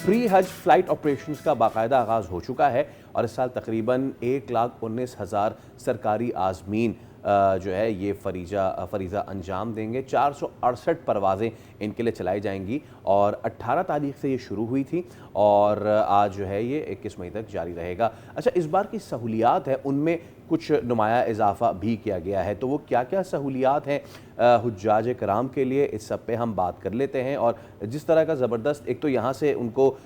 Free हज flight operations का बाकायदा आगाज़ हो चुका है और इस साल तकरीबन 1,19,000 सरकारी आज़मीन जो है ये फ़रीज़ा अंजाम देंगे। 468 परवाज़ें इनके लिए चलाई जाएंगी और 18 तारीख से ये शुरू हुई थी और आज जो है ये 21 मई तक जारी रहेगा। अच्छा, इस बार की सहूलियात है उनमें कुछ नुमाया इजाफा भी किया गया है, तो वो क्या क्या सहूलियात हैं हुज्जाज कराम के लिए, इस सब पे हम बात कर लेते हैं। और जिस तरह का ज़बरदस्त, एक तो यहाँ से उनको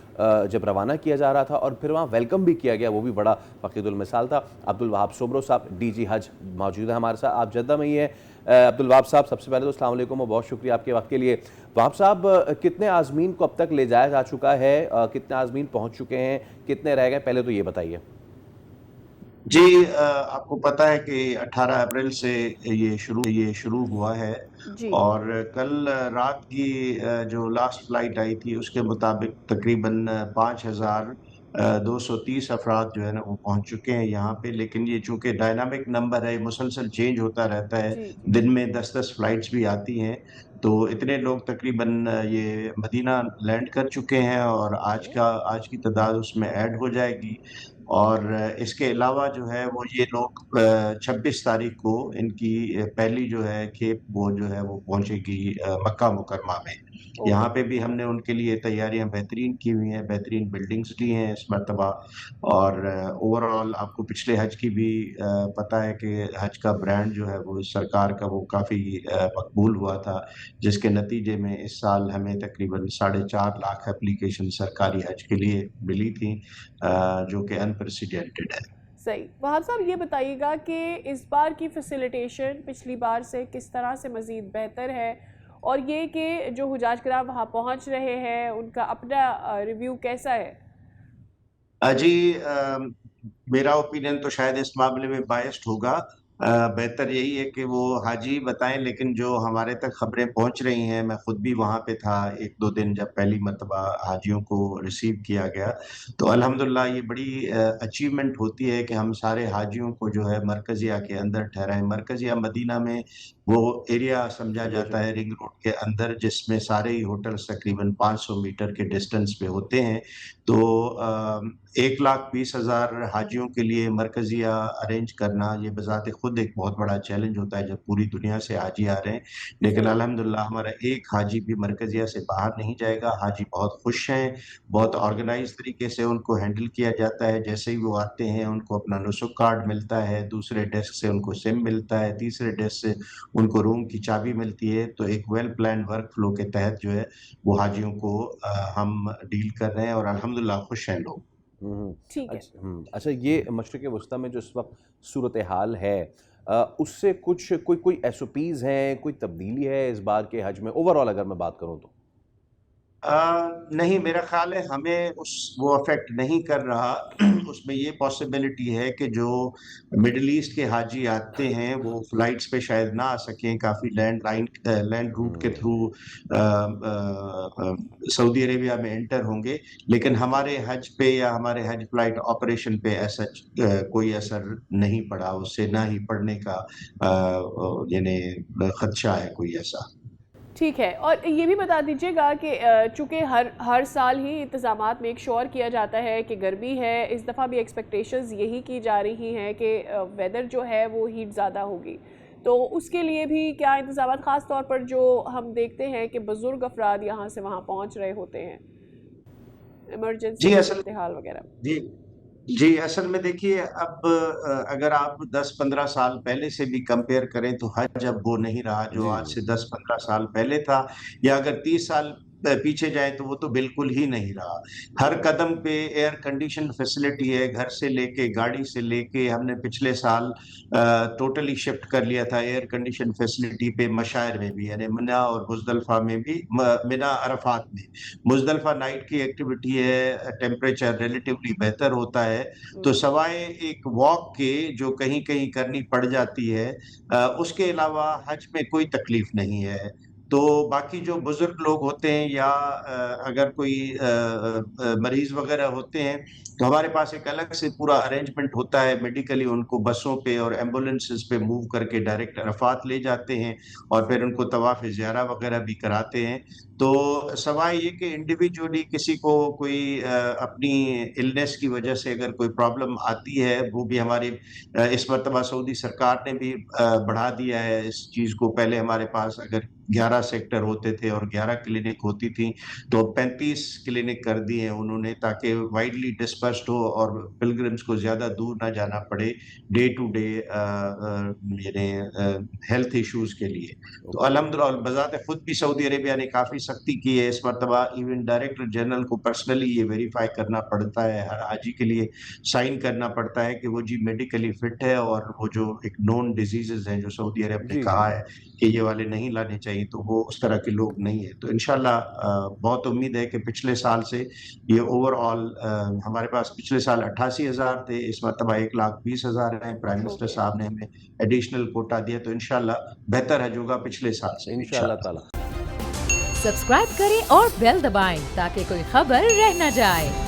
जब रवाना किया जा रहा था और फिर वहाँ वेलकम भी किया गया, वो भी बड़ा फ़कीदुल मिसाल था। अब्दुल वहाब सोबरो साहब डीजी हज मौजूद है हमारे साथ, आप जद्दा में ही हैं। अब्दुल वहाब साहब, सबसे पहले तो अस्सलाम वालेकुम और बहुत शुक्रिया आपके वक्त के लिए। वहाब साहब, कितने आज़मीन को अब तक ले जाया जा चुका है, कितने आज़मीन पहुँच चुके हैं, कितने रह गए, पहले तो ये बताइए। जी, आपको पता है कि 18 अप्रैल से ये शुरू हुआ है जी। और कल रात की जो लास्ट फ्लाइट आई थी उसके मुताबिक तकरीबन 5,230 अफराद जो है ना वो पहुंच चुके हैं यहाँ पे। लेकिन ये चूंकि डायनामिक नंबर है, मुसलसल चेंज होता रहता है, जी। दिन में 10-10 फ्लाइट्स भी आती हैं, तो इतने लोग तकरीबन ये मदीना लैंड कर चुके हैं और आज की तादाद उसमें ऐड हो जाएगी। और इसके अलावा जो है वो ये लोग 26 तारीख को इनकी पहली जो है खेप वो जो है वो पहुंचेगी मक्का मुकरमा में। यहाँ पे भी हमने उनके लिए तैयारियां बेहतरीन की हुई हैं, बेहतरीन बिल्डिंग्स ली हैं इस मरतबा। और ओवरऑल आपको पिछले हज की भी पता है कि हज का ब्रांड जो है वो सरकार का वो काफ़ी मकबूल हुआ था, जिसके नतीजे में इस साल हमें तकरीबन 4.5 लाख एप्लीकेशन सरकारी हज के लिए मिली थी, जो कि अनप्रेसिडेंटेड है। सही। वहाब साहब, ये बताइएगा कि इस बार की फैसिलिटेशन पिछली बार से किस तरह से मज़ीद बेहतर है, और ये कि जो हुजाज कराम वहाँ पहुँच रहे हैं उनका अपना रिव्यू कैसा है? जी, मेरा ओपिनियन तो शायद इस मामले में बायस्ड होगा। बेहतर यही है कि वो हाजी बताएं, लेकिन जो हमारे तक खबरें पहुंच रही हैं, मैं खुद भी वहां पे था 1-2 दिन जब पहली मर्तबा हाजियों को रिसीव किया गया, तो अल्हम्दुलिल्लाह ये बड़ी अचीवमेंट होती है कि हम सारे हाजियों को जो है मरकजिया के अंदर ठहराएं। मरकजिया मदीना में वो एरिया समझा जाता है रिंग रोड के अंदर, जिसमें सारे ही होटल्स तकरीबन 500 मीटर के डिस्टेंस पे होते हैं। तो 1,20,000 हाजियों के लिए मरकजिया अरेंज करना ये बजाते खुद एक बहुत बड़ा चैलेंज होता है जब पूरी दुनिया से हाजी आ रहे हैं। लेकिन सही। अल्हम्दुलिल्लाह हमारा एक हाजी भी मरकजिया से बाहर नहीं जाएगा। हाजी बहुत खुश हैं, बहुत ऑर्गेनाइज तरीके से उनको हैंडल किया जाता है। जैसे ही वो आते हैं उनको अपना नुसुक कार्ड मिलता है, दूसरे डेस्क से उनको सिम मिलता है, तीसरे डेस्क से उनको रूम की चाबी मिलती है। तो एक वेल प्लान वर्क फ्लो के तहत जो है वो हाजियों को हम डील कर रहे हैं और अल्हम्दुलिल्लाह खुश हैं लोग। ठीक है। अच्छा, ये मशरिक़ वस्ता में जो इस वक्त सूरत हाल है, उससे कुछ कोई एसओपीज़ हैं, कोई तब्दीली है इस बार के हज में, ओवरऑल अगर मैं बात करूँ तो? नहीं, मेरा ख्याल है हमें वो अफेक्ट नहीं कर रहा। उसमें ये पॉसिबिलिटी है कि जो मिडिल ईस्ट के हाजी आते हैं वो फ्लाइट्स पे शायद ना आ सकें, काफ़ी लैंड रूट के थ्रू सऊदी अरेबिया में एंटर होंगे। लेकिन हमारे हज पे या हमारे हज फ्लाइट ऑपरेशन पे ऐसा कोई असर नहीं पड़ा, उससे ना ही पड़ने का यानी खदशा है कोई ऐसा। ठीक है। और ये भी बता दीजिएगा कि चूँकि हर साल ही इंतज़ामात मेक श्योर किया जाता है कि गर्मी है, इस दफ़ा भी एक्सपेक्टेशंस यही की जा रही हैं कि वेदर जो है वो हीट ज़्यादा होगी, तो उसके लिए भी क्या इंतज़ामात, ख़ास तौर पर जो हम देखते हैं कि बुज़ुर्ग अफराद यहाँ से वहाँ पहुँच रहे होते हैं, जी इमरजेंसी असल सूरत हाल वगैरह? जी जी, असल में देखिए अब अगर आप 10-15 साल पहले से भी कंपेयर करें तो हज अब वो नहीं रहा जो जी, आज जी। से 10-15 साल पहले था, या अगर 30 साल पीछे जाएँ तो वो तो बिल्कुल ही नहीं रहा। हर कदम पे एयर कंडीशन फैसिलिटी है, घर से लेके, गाड़ी से लेके। हमने पिछले साल टोटली शिफ्ट कर लिया था एयर कंडीशन फैसिलिटी पे मशायर में भी, यानी मिना और मुज़दलिफ़ा में भी, मिना अरफात में। मुज़दलिफ़ा नाइट की एक्टिविटी है, टेम्परेचर रिलेटिवली बेहतर होता है, तो सवाए एक वॉक के जो कहीं-कहीं करनी पड़ जाती है, उसके अलावा हज में कोई तकलीफ नहीं है। तो बाकी जो बुज़ुर्ग लोग होते हैं या अगर कोई मरीज़ वग़ैरह होते हैं, तो हमारे पास एक अलग से पूरा अरेंजमेंट होता है, मेडिकली उनको बसों पे और एम्बुलेंसेस पे मूव करके डायरेक्ट अरफ़ात ले जाते हैं और फिर उनको तवाफ़ ज़ियारा वग़ैरह भी कराते हैं। تو سوائے یہ کہ انڈیویجولی کسی کو کوئی اپنی النس کی وجہ سے اگر کوئی پرابلم آتی ہے، وہ بھی ہماری اس مرتبہ سعودی سرکار نے بھی بڑھا دیا ہے اس چیز کو. پہلے ہمارے پاس اگر 11 سیکٹر ہوتے تھے اور 11 کلینک ہوتی تھیں، تو 35 کلینک کر دی ہیں انہوں نے، تاکہ وائڈلی ڈسپرسڈ ہو اور پلگرمس کو زیادہ دور نہ جانا پڑے ڈے ٹو ڈے یعنی ہیلتھ ایشوز کے لیے. تو الحمدللہ بذات خود بھی سعودی عربیہ نے کافی سختی کی ہے اس مرتبہ. ایون ڈائریکٹر جنرل کو پرسنلی یہ ویریفائی کرنا پڑتا ہے، ہر حاجی کے لیے سائن کرنا پڑتا ہے کہ وہ جی میڈیکلی فٹ ہے، اور وہ جو ایک نون ڈیزیزز ہیں جو سعودی عرب نے کہا ہے کہ یہ والے نہیں لانے چاہیے، تو وہ اس طرح کے لوگ نہیں ہیں. تو انشاءاللہ بہت امید ہے کہ پچھلے سال سے یہ اوور آل ہمارے پاس پچھلے سال 88,000 تھے، اس مرتبہ 1,20,000 ہیں. پرائم منسٹر صاحب نے ہمیں ایڈیشنل کوٹا دیا، تو انشاءاللہ بہتر ہے جو گا پچھلے سال سے انشاءاللہ تعالی. سبسکرائب کریں اور بیل دبائیں تاکہ کوئی خبر رہ نہ جائے.